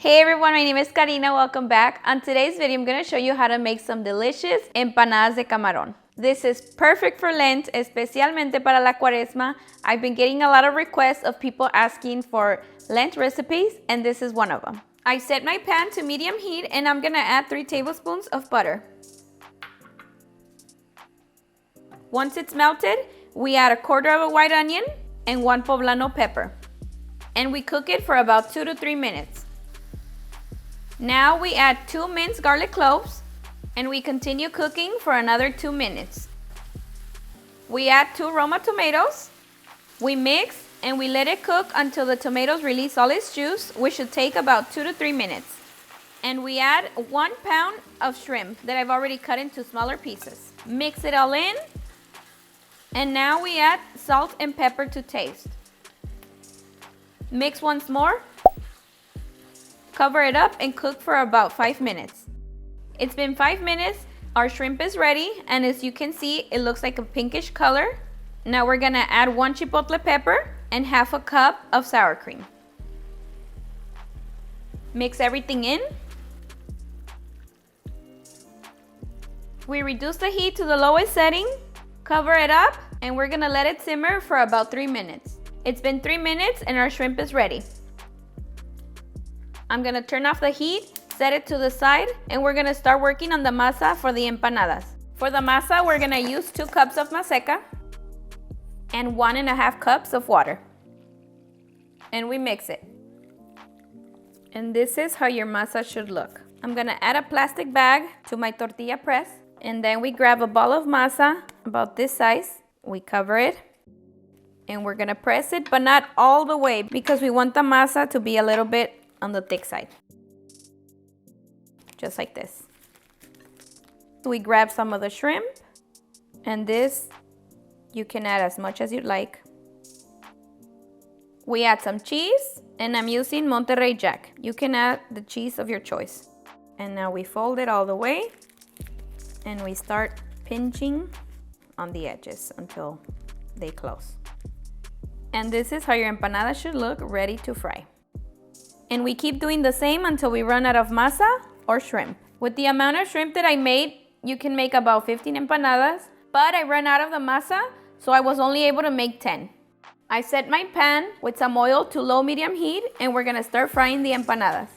Hey everyone, my name is Karina. Welcome back. On today's video, I'm going to show you how to make some delicious empanadas de camarón. This is perfect for Lent, especialmente para la cuaresma. I've been getting a lot of requests of people asking for Lent recipes, and this is one of them. I set my pan to medium heat, and I'm going to add 3 tablespoons of butter. Once it's melted, we add 1/4 of a white onion and 1 poblano pepper. And we cook it for about 2 to 3 minutes. Now we add 2 minced garlic cloves and we continue cooking for another 2 minutes. We add 2 Roma tomatoes. We mix and we let it cook until the tomatoes release all its juice, which should take about 2 to 3 minutes. And we add 1 pound of shrimp that I've already cut into smaller pieces. Mix it all in. And now we add salt and pepper to taste. Mix once more. Cover it up and cook for about 5 minutes. It's been 5 minutes, our shrimp is ready, and as you can see, it looks like a pinkish color. Now we're gonna add 1 chipotle pepper and 1/2 cup of sour cream. Mix everything in. We reduce the heat to the lowest setting, cover it up, and we're gonna let it simmer for about 3 minutes. It's been 3 minutes and our shrimp is ready. I'm gonna turn off the heat, set it to the side, and we're gonna start working on the masa for the empanadas. For the masa, we're gonna use 2 cups of maseca and 1.5 cups of water. And we mix it. And this is how your masa should look. I'm gonna add a plastic bag to my tortilla press, and then we grab a ball of masa about this size. We cover it, and we're gonna press it, but not all the way because we want the masa to be a little bit on the thick side. Just like this. We grab some of the shrimp, and this you can add as much as you'd like. We add some cheese, and I'm using Monterey Jack. You can add the cheese of your choice. And now we fold it all the way, and we start pinching on the edges until they close. And this is how your empanada should look, ready to fry. And we keep doing the same until we run out of masa or shrimp. With the amount of shrimp that I made, you can make about 15 empanadas, but I ran out of the masa, so I was only able to make 10. I set my pan with some oil to low medium heat, and we're gonna start frying the empanadas.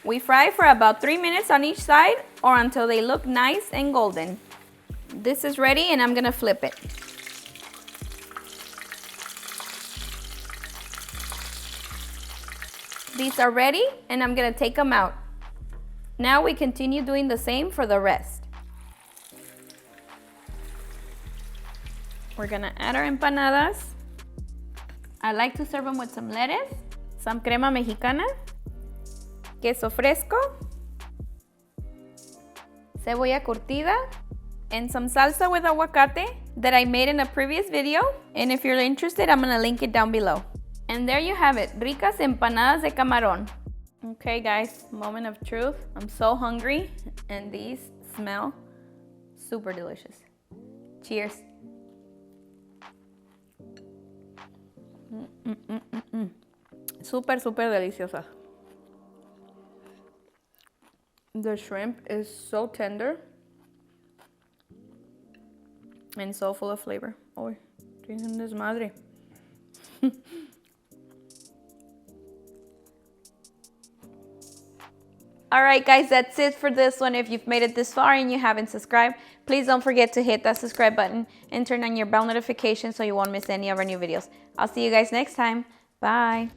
We fry for about 3 minutes on each side or until they look nice and golden. This is ready, and I'm gonna flip it. These are ready, and I'm gonna take them out. Now we continue doing the same for the rest. We're gonna add our empanadas. I like to serve them with some lettuce, some Crema Mexicana, Queso Fresco, Cebolla curtida, and some salsa with aguacate that I made in a previous video. And if you're interested, I'm gonna link it down below. And there you have it, ricas empanadas de camarón. Okay guys, moment of truth. I'm so hungry and these smell super delicious. Cheers. Super, super deliciosas. The shrimp is so tender and so full of flavor. Oh, tienen desmadre. Alright guys, that's it for this one. If you've made it this far and you haven't subscribed, please don't forget to hit that subscribe button and turn on your bell notifications so you won't miss any of our new videos. I'll see you guys next time. Bye.